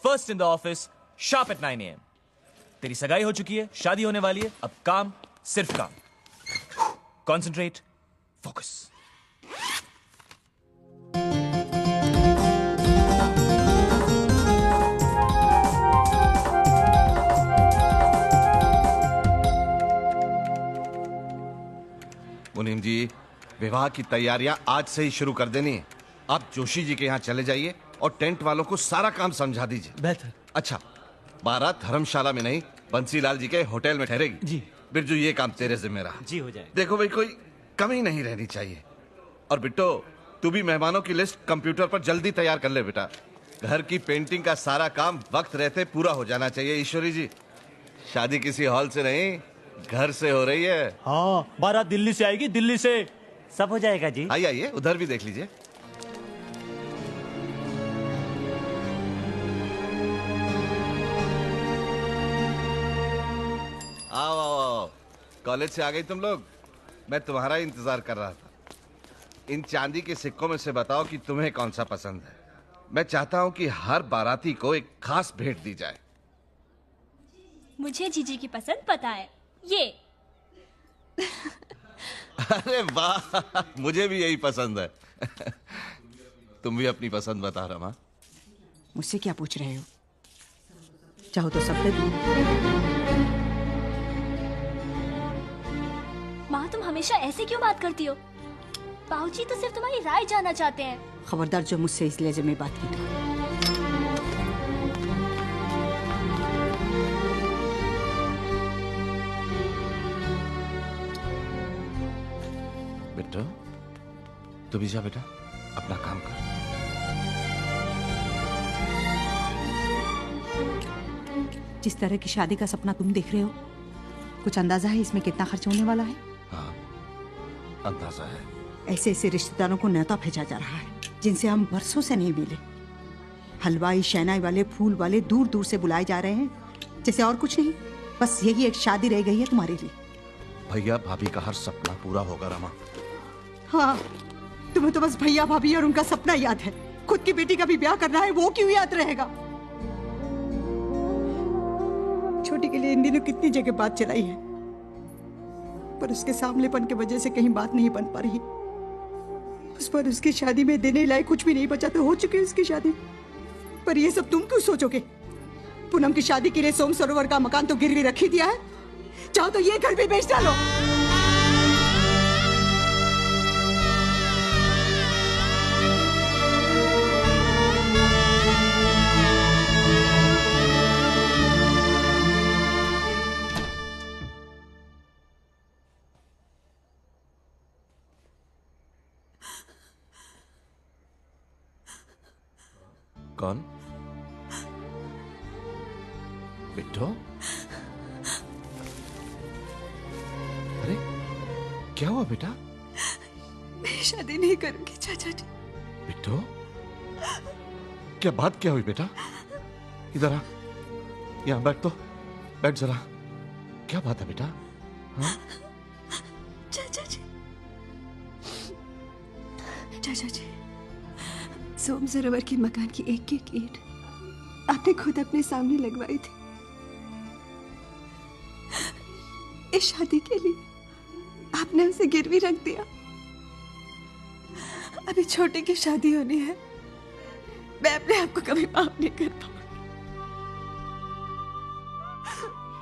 First in the office, sharp eight 9 AM। तेरी सगाई हो चुकी है, शादी होने वाली है, अब काम, सिर्फ काम। Concentrate, focus. मुनीम जी, विवाह की तैयारियां आज से ही शुरू कर देनी है। आप जोशी जी के यहाँ चले जाइए और टेंट वालों को सारा काम समझा दीजिए। बेहतर। अच्छा, बारात धर्मशाला में नहीं, बंसीलाल जी के होटल में ठहरेगी। जी। बिरजू, ये काम तेरे जिम्मे रहा। जी, हो जाए। देखो भाई, कोई कमी नहीं रहनी चाहिए। और बिट्टो, तू भी मेहमानों की लिस्ट कंप्यूटर पर जल्दी तैयार कर ले बेटा। घर की पेंटिंग का सारा काम वक्त रहते पूरा हो जाना चाहिए। ईश्वरी जी, शादी किसी हॉल से नहीं, घर से हो रही है। हाँ, बारात दिल्ली से आएगी, दिल्ली से। सब हो जाएगा जी। आइए आइए, उधर भी देख लीजिए। आओ आओ आओ, कॉलेज से आ गई तुम लोग? मैं तुम्हारा इंतजार कर रहा था। इन चांदी के सिक्कों में से बताओ कि तुम्हें कौन सा पसंद है। मैं चाहता हूं कि हर बाराती को एक खास भेंट दी जाए। मुझे जीजी की पसंद पता है, ये। अरे वाह, मुझे भी यही पसंद है। तुम भी अपनी पसंद बता रमा। मुझसे क्या पूछ रहे हो? चाहो तो सब दे दूं। माँ, तुम हमेशा ऐसे क्यों बात करती हो? बाबूजी तो सिर्फ तुम्हारी राय जानना चाहते हैं। खबरदार जो मुझसे इस लहजे में बात की तो। बेटा, तू भी जा बेटा, अपना काम कर। जिस तरह की शादी का सपना तुम देख रहे हो, कुछ अंदाजा है इसमें कितना खर्च होने वाला है? हाँ, अंदाजा है। ऐसे ऐसे रिश्तेदारों को न्योता भेजा जा रहा है जिनसे हम बरसों से नहीं मिले। हलवाई, शहनाई वाले, फूल वाले दूर दूर से बुलाए जा रहे हैं, जैसे और कुछ नहीं, बस यही एक शादी रह गई है तुम्हारे लिए। भैया भाभी का हर सपना पूरा होगा रमा। हाँ, तुम्हें तो बस भैया भाभी और उनका सपना याद है। खुद की बेटी का भी ब्याह करना है, वो क्यों याद रहेगा? छोटी के लिए इन दिनों कितनी जगह बात चलाई है, पर उसके सामलेपन की वजह से कहीं बात नहीं बन पा रही। उस पर उसकी शादी में देने लायक कुछ भी नहीं बचा, तो हो चुकी है उसकी शादी। पर ये सब तुम क्यों सोचोगे? पूनम की शादी के लिए सोम सरोवर का मकान तो गिरवी रख ही दिया है, चाहो तो ये घर भी बेच डालो। कौन? बिट्टो? अरे क्या हुआ बेटा? मैं शादी नहीं करूंगी चाचा जी। बिट्टो, क्या बात क्या हुई बेटा? इधर आ, यहाँ बैठ तो, बैठ जरा। क्या बात है बेटा? हाँ? चाचा जी, चाचा जी, सोम सरोवर के मकान की एक एक ईंट आपने खुद अपने सामने लगवाई थी। इस शादी के लिए आपने उसे गिरवी रख दिया। अभी छोटे की शादी होनी है, मैं अपने आप को कभी माफ नहीं कर पाऊंगी।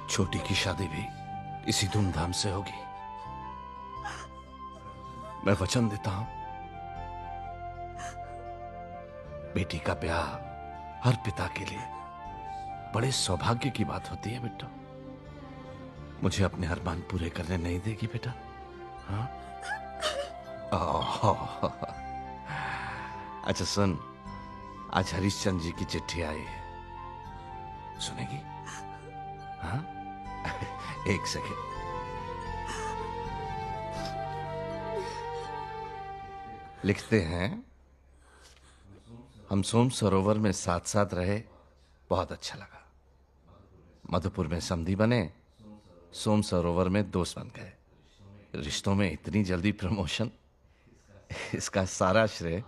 छोटी की शादी भी इसी धूमधाम से होगी। मैं वचन देता हूं, बेटी का ब्याह हर पिता के लिए बड़े सौभाग्य की बात होती है बेटा। मुझे अपने अरमान पूरे करने नहीं देगी बेटा? हाँ? अच्छा सुन, आज हरिश्चंद्र जी की चिट्ठी आई है, सुनेगी? हाँ? एक सेकेंड। लिखते हैं, हम सोम सरोवर में साथ साथ रहे, बहुत अच्छा लगा। मधुपुर में समधी बने, सोम सरोवर में दोस्त बन गए। रिश्तों में इतनी जल्दी प्रमोशन, इसका सारा श्रेय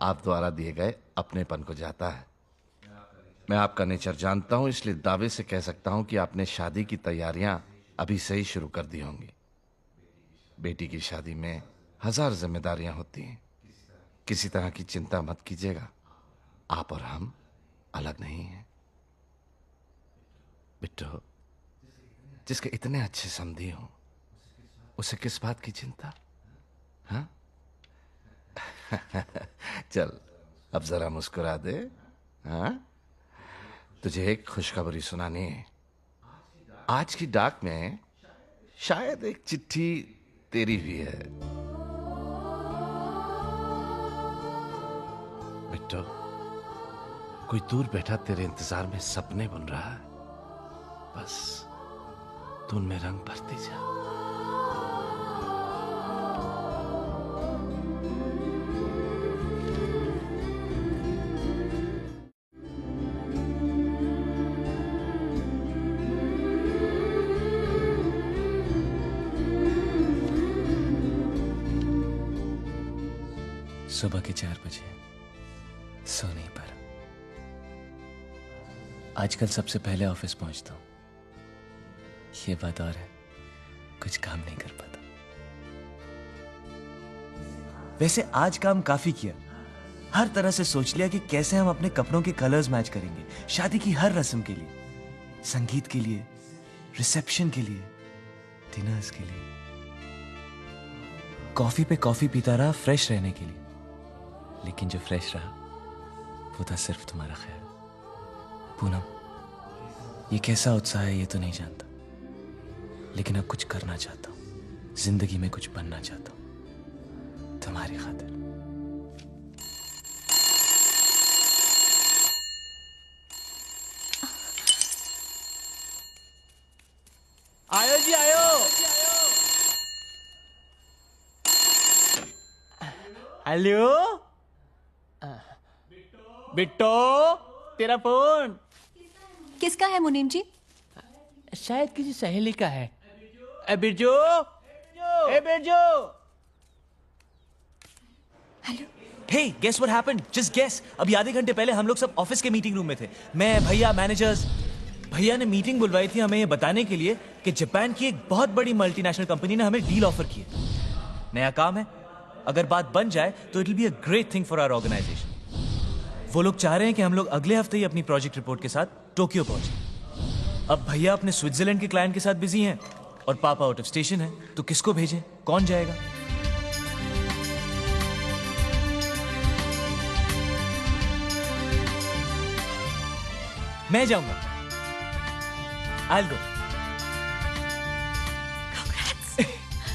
आप द्वारा दिए गए अपनेपन को जाता है। मैं आपका नेचर जानता हूं, इसलिए दावे से कह सकता हूं कि आपने शादी की तैयारियां अभी से ही शुरू कर दी होंगी। बेटी की शादी में 1000 जिम्मेदारियां होती हैं। किसी तरह की चिंता मत कीजिएगा, आप और हम अलग नहीं हैं। बिट्टू, जिसके इतने अच्छे समधी हो उसे किस बात की चिंता? हाँ? चल अब जरा मुस्कुरा दे। हाँ? तुझे एक खुशखबरी सुनानी है। आज की डाक में शायद एक चिट्ठी तेरी भी है। बिट्टू, कोई दूर बैठा तेरे इंतजार में सपने बुन रहा है। बस तू उनमें रंग भरती जा। सुबह के 4 बजे, सो नहीं पर आजकल सबसे पहले ऑफिस पहुंचता हूं। ये बात और है, कुछ काम नहीं कर पाता। वैसे आज काम काफी किया, हर तरह से सोच लिया कि कैसे हम अपने कपड़ों के कलर्स मैच करेंगे शादी की हर रस्म के लिए, संगीत के लिए, रिसेप्शन के लिए, डिनर्स के लिए। कॉफी पे कॉफी पीता रहा फ्रेश रहने के लिए, लेकिन जो फ्रेश रहा वो था सिर्फ तुम्हारा ख्याल। पूनम, ये कैसा उत्साह है ये तो नहीं जानता, लेकिन अब कुछ करना चाहता हूं, जिंदगी में कुछ बनना चाहता हूं तुम्हारी खातिर। आयो जी आयो। हेलो बिट्टो, तेरा फोन किसका है मुनीम जी? शायद किसी सहेली का है। ए बिरजू, ए Birju. Hello. Hey, guess what happened? Just guess. अभी आधे घंटे पहले हम लोग सब ऑफिस के मीटिंग रूम में थे, मैं, भैया, मैनेजर्स। भैया ने मीटिंग बुलवाई थी हमें ये बताने के लिए कि जापान की एक बहुत बड़ी मल्टीनेशनल कंपनी ने हमें डील ऑफर की है। नया काम है, अगर बात बन जाए तो it will be a great thing for our organisation. वो लोग चाह रहे हैं कि हम लोग अगले हफ्ते ही अपनी प्रोजेक्ट रिपोर्ट के साथ टोक्यो पहुंचे। अब भैया अपने स्विट्जरलैंड के क्लाइंट के साथ बिजी हैं और पापा आउट ऑफ स्टेशन है, तो किसको भेजें? कौन जाएगा? मैं जाऊंगा। I'll go.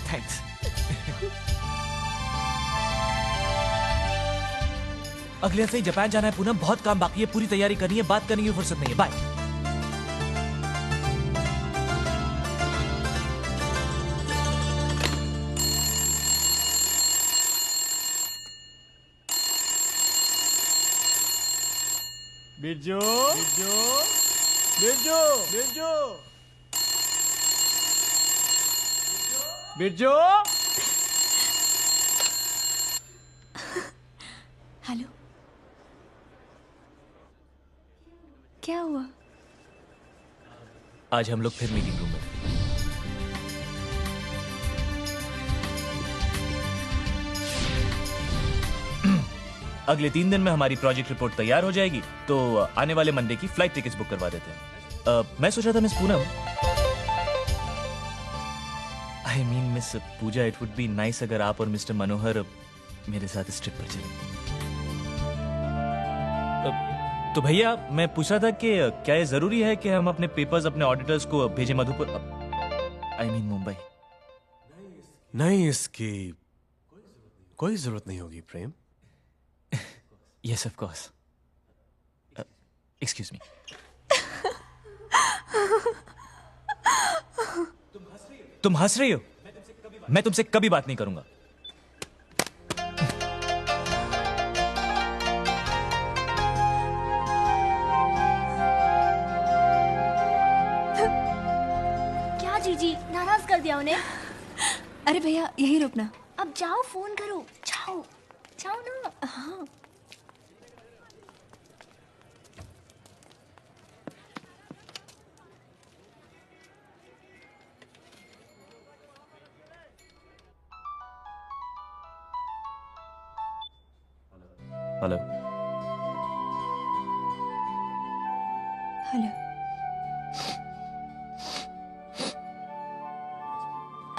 Thanks. अगले हफ्ते ही जापान जाना है पूनम, बहुत काम बाकी है, पूरी तैयारी करनी है, बात करने की फुर्सत नहीं है। बाय। बिरजू, बिरजू, बिरजू, बिरजू, बिरजू। हेलो। क्या हुआ? आज हम लोग फिर मीटिंग रूम में थे। अगले 3 दिन में हमारी प्रोजेक्ट रिपोर्ट तैयार हो जाएगी, तो आने वाले मंडे की फ्लाइट टिकट्स बुक करवा देते हैं। मैं सोच रहा था miss Poonam, I mean miss Pooja, it would be nice अगर आप और मिस्टर मनोहर मेरे साथ इस ट्रिप पर चलें। तो भैया मैं पूछ रहा था कि क्या ये जरूरी है कि हम अपने पेपर्स अपने ऑडिटर्स को भेजें मधुपुर, आई मीन मुंबई? नहीं, इसकी कोई जरूरत नहीं होगी Prem. Yes of course. Excuse me. तुम हंस रही हो? मैं तुमसे कभी बात नहीं करूंगा। क्या जीजी, नाराज कर दिया उन्हें? अरे भैया यहीं रुकना। अब जाओ, फोन करो, जाओ जाओ ना। हाँ हेलो। हेलो।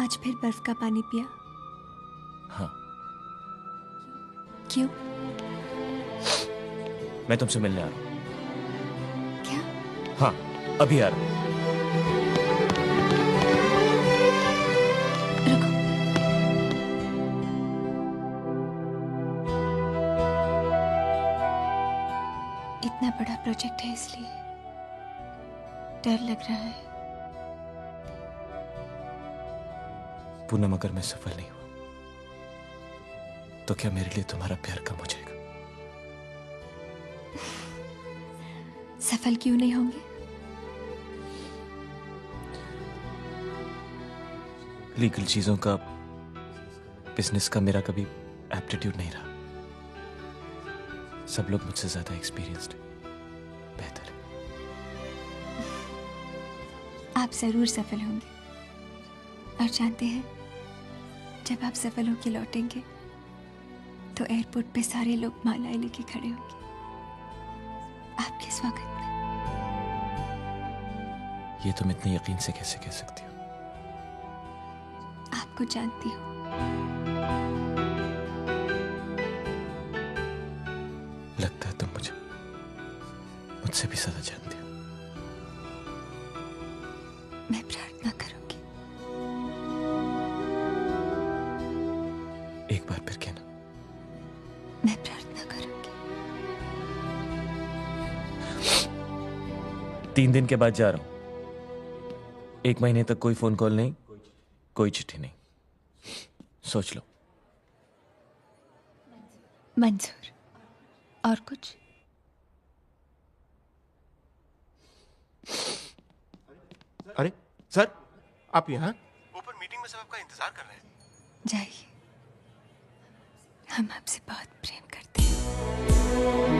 आज फिर बर्फ का पानी पिया? हाँ। क्यों? मैं तुमसे मिलने आ रहा हूँ। क्या? हाँ, अभी आ रहा हूँ। रुको। इतना बड़ा प्रोजेक्ट है इसलिए डर लग रहा है। पूनम, अगर मैं सफल नहीं हुआ तो क्या मेरे लिए तुम्हारा प्यार कम हो जाएगा? सफल क्यों नहीं होंगे? लीगल चीजों का, बिजनेस का मेरा कभी एप्टीट्यूड नहीं रहा। सब लोग मुझसे ज्यादा एक्सपीरियंस्ड हैं, बेहतर है। आप जरूर सफल होंगे। और जानते हैं, जब आप सफल होकर लौटेंगे तो एयरपोर्ट पे सारे लोग मालाएं लेके खड़े होंगे आपके स्वागत में। ये तुम इतने यकीन से कैसे कह सकती हो? आपको जानती हूँ। लगता है तुम मुझसे भी ज्यादा जानती हो। मैं प्रार्थना करूंगी। एक बार फिर कहना। मैं प्रार्थना करूंगी। 3 दिन के बाद जा रहा हूं। 1 महीने तक कोई फोन कॉल नहीं, कोई चिट्ठी नहीं। सोच लो। मंजूर। और कुछ? अरे सर, आप यहाँ? ऊपर मीटिंग में सब आपका इंतजार कर रहे हैं। जाइए, हम आपसे बहुत प्रेम करते हैं।